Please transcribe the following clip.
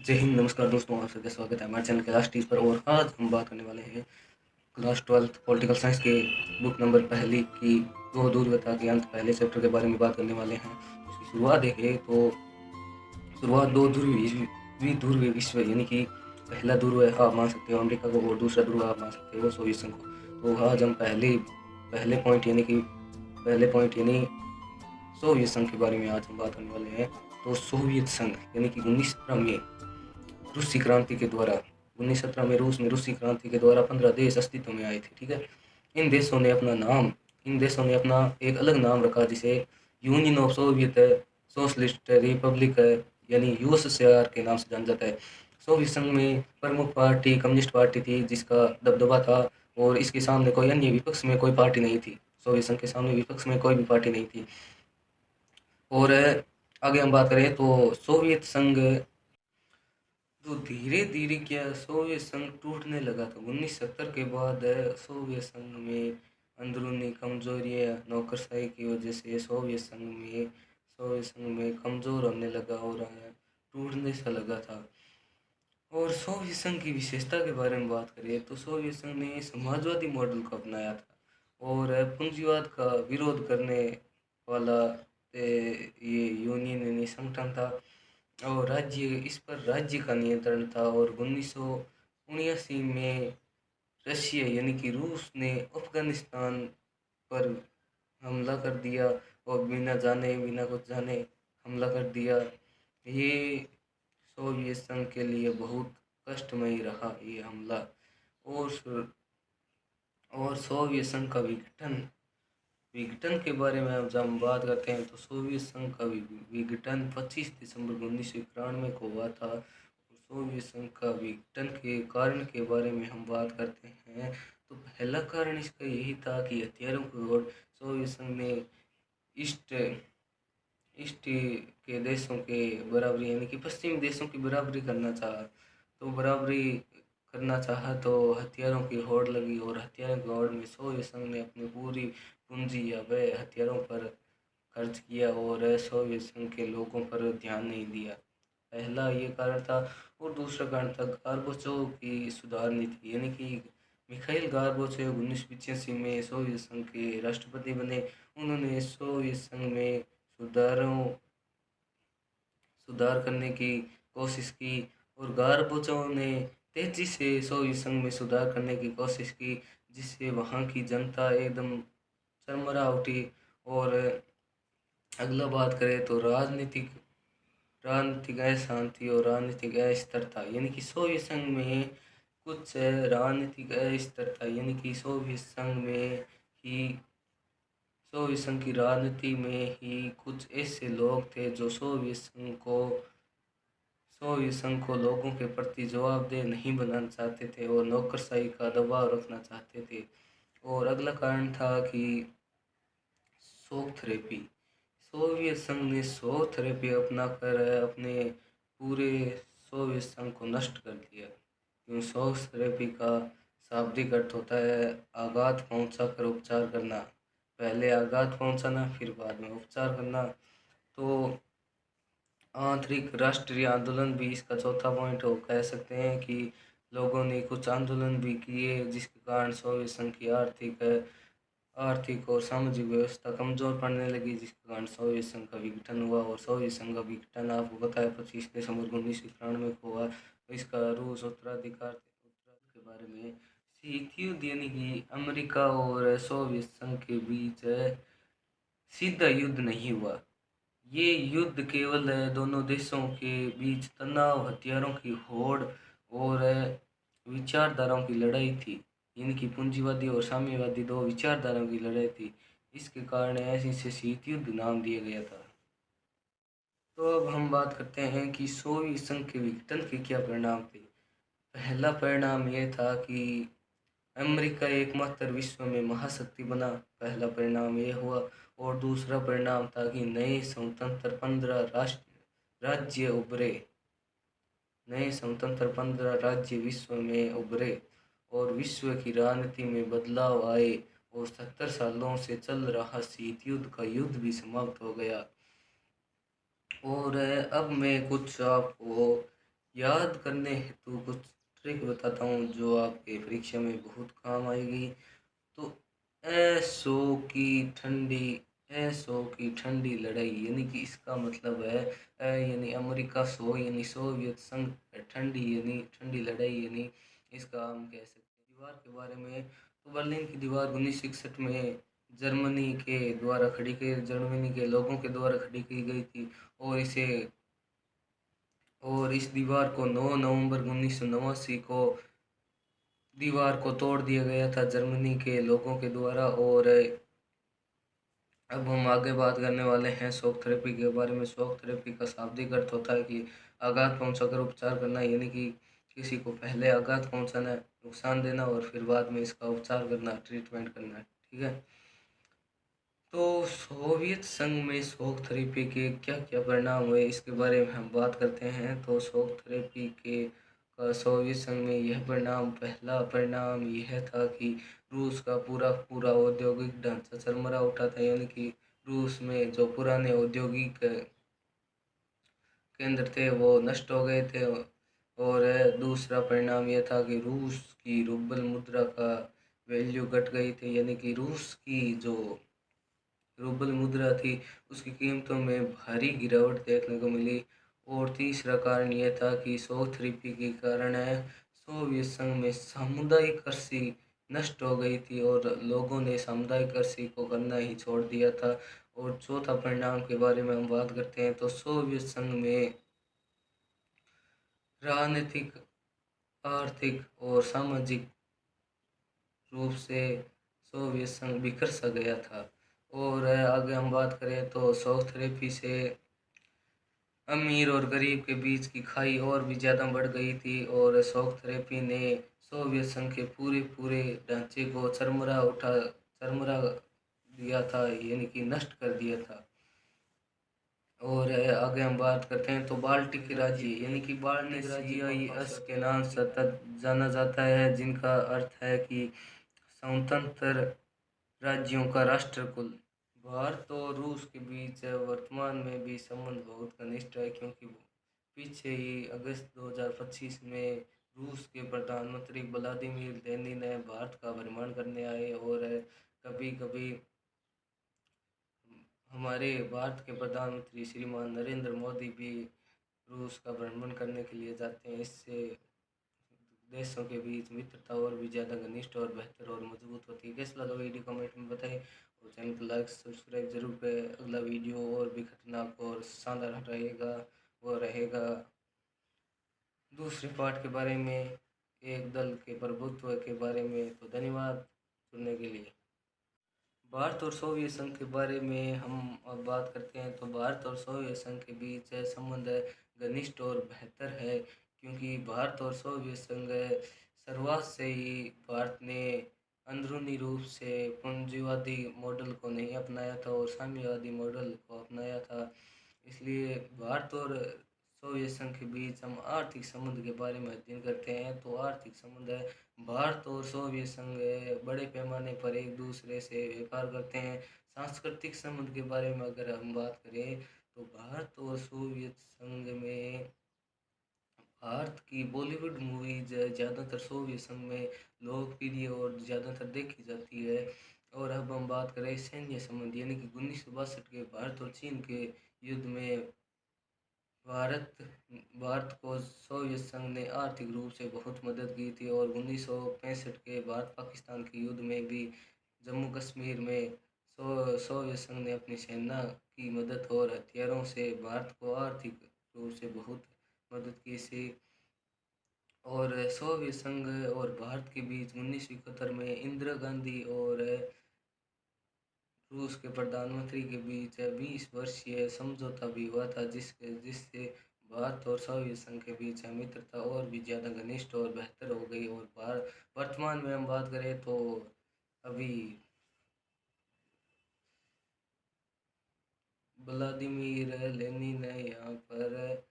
जय हिंद, नमस्कार दोस्तों, आप सबका स्वागत है हमारे चैनल क्लास टीज पर। और आज हम बात करने वाले हैं क्लास 12th पॉलिटिकल साइंस के बुक नंबर पहली की दो दूरव्यता के अंत पहले चैप्टर के बारे में बात करने वाले हैं। उसकी शुरुआत देखें तो शुरुआत दो ध्रुवीय विश्व यानी कि पहला ध्रुव आप मान सकते हो अमेरिका को और दूसरा ध्रुव आप मान सकते हो सोवियत संघ को। तो आज हम पहले पॉइंट यानी सोवियत संघ के बारे में आज हम बात करने वाले हैं। तो सोवियत संघ यानी कि 1917 में रूसी क्रांति के द्वारा 1917 में रूसी क्रांति के द्वारा 15 देश अस्तित्व में आए थे। ठीक है, इन देशों ने अपना एक अलग नाम रखा जिसे union of Soviet socialist Republic यानी यूएसएसआर के नाम से जाना जाता है। सोवियत संघ में प्रमुख पार्टी कम्युनिस्ट पार्टी थी जिसका दबदबा था और इसके सामने कोई अन्य विपक्ष में कोई पार्टी नहीं थी। सोवियत संघ के सामने विपक्ष में कोई भी पार्टी नहीं थी। और आगे हम बात करें तो सोवियत संघ तो धीरे धीरे क्या सोवियत संघ टूटने लगा था। 1970 के बाद सोवियत संघ में अंदरूनी कमजोरियां नौकरशाही की वजह से सोवियत संघ में कमजोर होने लगा और टूटने सा लगा था। और सोवियत संघ की विशेषता के बारे में बात करें तो सोवियत संघ ने समाजवादी मॉडल को अपनाया था और पूंजीवाद का विरोध करने वाला ये यूनियन यानी संगठन था और इस पर राज्य का नियंत्रण था। और 1979 में रशिया यानी कि रूस ने अफगानिस्तान पर हमला कर दिया और बिना जाने बिना कुछ जाने हमला कर दिया। ये सोवियत संघ के लिए बहुत कष्टमयी रहा ये हमला। और सोवियत संघ का विघटन के बारे में अब जब हम बात करते हैं तो सोवियत संघ का विघटन 25 दिसंबर 1991 को हुआ था। सोवियत संघ का विघटन के कारण के बारे में हम बात करते हैं तो पहला कारण इसका यही था कि हथियारों की होड़ सोवियत संघ ने ईस्ट ईस्ट के देशों के बराबरी यानी कि पश्चिमी देशों की बराबरी करना चाहा तो हथियारों की होड़ लगी और हथियारों की होड़ में सोवियत संघ ने अपनी पूरी पूंजी या वह हथियारों पर खर्च किया और सोवियत संघ के लोगों पर ध्यान नहीं दिया। पहला ये कारण था। और दूसरा कारण था गार्बाचोव की सुधार नीति यानी कि मिखाइल गार्बाचोव 1985 में सोवियत संघ के राष्ट्रपति बने। उन्होंने सोवियत संघ में सुधार करने की कोशिश की और गार्बाचोव ने तेजी से सोवियत संघ में सुधार करने की कोशिश की जिससे वहाँ की जनता एकदम चरमरा उठी। और अगला बात करें तो राजनीतिक अशांति और राजनीतिक अस्थिर था यानी कि सोवियत संघ में कुछ राजनीतिक अस्थिर था यानी कि सोवियत संघ की राजनीति में ही कुछ ऐसे लोग थे जो सोवियत संघ को लोगों के प्रति जवाबदेह नहीं बनाना चाहते थे और नौकरशाही का दबाव रखना चाहते थे। और अगला कारण था कि शॉक थेरेपी। सोवियत संघ ने शॉक थेरेपी अपनाकर अपने पूरे सोवियत संघ को नष्ट कर दिया। क्यों शॉक थेरेपी का शाब्दिक अर्थ होता है आघात पहुंचा कर उपचार करना। पहले आघात पहुंचाना फिर बाद में उपचार करना। तो आंतरिक राष्ट्रीय आंदोलन भी इसका चौथा पॉइंट हो कह सकते हैं कि लोगों ने कुछ आंदोलन भी किए जिसके कारण सोवियत संघ की आर्थिक और सामाजिक व्यवस्था कमजोर पड़ने लगी जिसके कारण सोवियत संघ का विघटन हुआ। और सोवियत संघ का विघटन आपको पता है 25 दिसंबर 1991 को हुआ। इसका रूस उत्तराधिकार के बारे में शीत युद्ध यानी कि अमेरिका और सोवियत संघ के बीच सीधा युद्ध नहीं हुआ। ये युद्ध केवल दोनों देशों के बीच तनाव हथियारों की होड़ और विचारधाराओं की लड़ाई थी यानी कि पूंजीवादी और साम्यवादी दो विचारधाराओं की लड़ाई थी। इसके कारण ऐसे इसे शीत युद्ध नाम दिया गया था। तो अब हम बात करते हैं कि सोवियत संघ के विघटन के क्या परिणाम थे। पहला परिणाम यह था कि अमेरिका एकमात्र विश्व में महाशक्ति बना। पहला परिणाम यह हुआ। और दूसरा परिणाम था कि नए स्वतंत्र 15 राज्य विश्व में उभरे और विश्व की राजनीति में बदलाव आए और 70 सालों से चल रहा शीत युद्ध का युद्ध भी समाप्त हो गया। और अब मैं कुछ आपको याद करने हेतु कुछ ट्रिक बताता हूँ जो आपके परीक्षा में बहुत काम आएगी। तो ऐसो की ठंडी ऐसो की ठंडी लड़ाई यानी कि इसका मतलब है यानी अमेरिका सो यानी सोवियत संघ, ठंडी यानी ठंडी लड़ाई यानी इसका हम कह सकते हैं। दीवार के बारे में तो बर्लिन की दीवार 1961 में जर्मनी के लोगों के द्वारा खड़ी की गई थी। और इसे और इस दीवार को 9 नवंबर 1989 को दीवार को तोड़ दिया गया था जर्मनी के लोगों के द्वारा। और अब हम आगे बात करने वाले हैं शॉक थेरेपी के बारे में। शॉक थेरेपी का शाब्दिक अर्थ होता है कि आघात पहुंचाकर उपचार करना, यानी कि किसी को पहले आघात पहुंचाना, नुकसान देना और फिर बाद में इसका उपचार करना, ट्रीटमेंट करना। ठीक है। तो सोवियत संघ में शॉक थेरेपी के क्या क्या परिणाम हुए इसके बारे में हम बात करते हैं। तो शॉक थेरेपी के का सोवियत संघ में यह परिणाम, पहला परिणाम यह था कि रूस का पूरा पूरा औद्योगिक ढांचा चरमरा उठा था, यानी कि रूस में जो पुराने औद्योगिक केंद्र थे वो नष्ट हो गए थे। और दूसरा परिणाम यह था कि रूस की रूबल मुद्रा का वैल्यू घट गई थी, यानी कि रूस की जो रूबल मुद्रा थी उसकी कीमतों में भारी गिरावट देखने को मिली। और तीसरा कारण यह था कि शॉक थेरेपी के कारण सोवियत संघ में सामुदायिक कृषि नष्ट हो गई थी और लोगों ने सामुदायिक कृषि को करना ही छोड़ दिया था। और चौथा परिणाम के बारे में हम बात करते हैं। तो सोवियत संघ में राजनीतिक, आर्थिक और सामाजिक रूप से सोवियत संघ बिखर सा गया था। और आगे हम बात करें तो शॉक थेरेपी से अमीर और गरीब के बीच की खाई और भी ज़्यादा बढ़ गई थी। और शॉक थेरेपी ने सोवियत संघ के पूरे पूरे ढांचे को चरमरा दिया था, यानी कि नष्ट कर दिया था। और आगे हम बात करते हैं तो बाल्टिक राज्य, यानी कि बाल्टिक राज्य CIS के नाम से सतत जाना जाता है, जिनका अर्थ है कि स्वतंत्र राज्यों का राष्ट्रकुल। भारत और रूस के बीच वर्तमान में भी संबंध बहुत घनिष्ठ है, क्योंकि पीछे ही अगस्त 2025 में रूस के प्रधानमंत्री व्लादिमीर लेनिन भारत का भ्रमण करने आए। और कभी कभी हमारे भारत के प्रधानमंत्री श्रीमान नरेंद्र मोदी भी रूस का भ्रमण करने के लिए जाते हैं। इससे देशों के बीच मित्रता और भी ज़्यादा घनिष्ठ और बेहतर और मजबूत होती है। कैसा लगा वीडियो कमेंट में बताएं और चैनल को लाइक सब्सक्राइब जरूर करें। अगला वीडियो और भी खतरनाक और शानदार रहेगा, वो रहेगा दूसरे पार्ट के बारे में, एक दल के प्रभुत्व के बारे में। तो धन्यवाद सुनने के लिए। भारत और सोवियत संघ के बारे में हम अब बात करते हैं। तो भारत और सोवियत संघ के बीच संबंध घनिष्ठ और बेहतर है, क्योंकि भारत और सोवियत संघ शुरुआत से ही भारत ने अंदरूनी रूप से पूंजीवादी मॉडल को नहीं अपनाया था और साम्यवादी मॉडल को अपनाया था। इसलिए भारत और सोवियत संघ के बीच हम आर्थिक संबंध के बारे में अध्ययन करते हैं। तो आर्थिक संबंध है, भारत और सोवियत संघ बड़े पैमाने पर एक दूसरे से व्यापार करते हैं। सांस्कृतिक संबंध के बारे में अगर हम बात करें तो भारत और सोवियत संघ में भारत की बॉलीवुड मूवीज ज़्यादातर सोवियत संघ में लोकप्रिय और ज़्यादातर देखी जाती है। और अब हम बात करें सैन्य संबंध, यानी कि 1962 के भारत और चीन के युद्ध में भारत भारत को सोवियत संघ ने आर्थिक रूप से बहुत मदद की थी। और 1965 के भारत पाकिस्तान के युद्ध में भी जम्मू कश्मीर में सोवियत संघ ने अपनी सेना की मदद और हथियारों से भारत को आर्थिक रूप से बहुत मदद की थी। और सोवियत संघ और भारत के बीच 1971 में इंदिरा गांधी और रूस के प्रधानमंत्री के बीच 20 वर्षीय समझौता भी हुआ था, जिससे भारत और सोवियत संघ के बीच मित्रता और भी ज़्यादा घनिष्ठ और बेहतर हो गई। और वर्तमान में हम बात करें तो अभी व्लादिमीर लेनिन यहाँ पर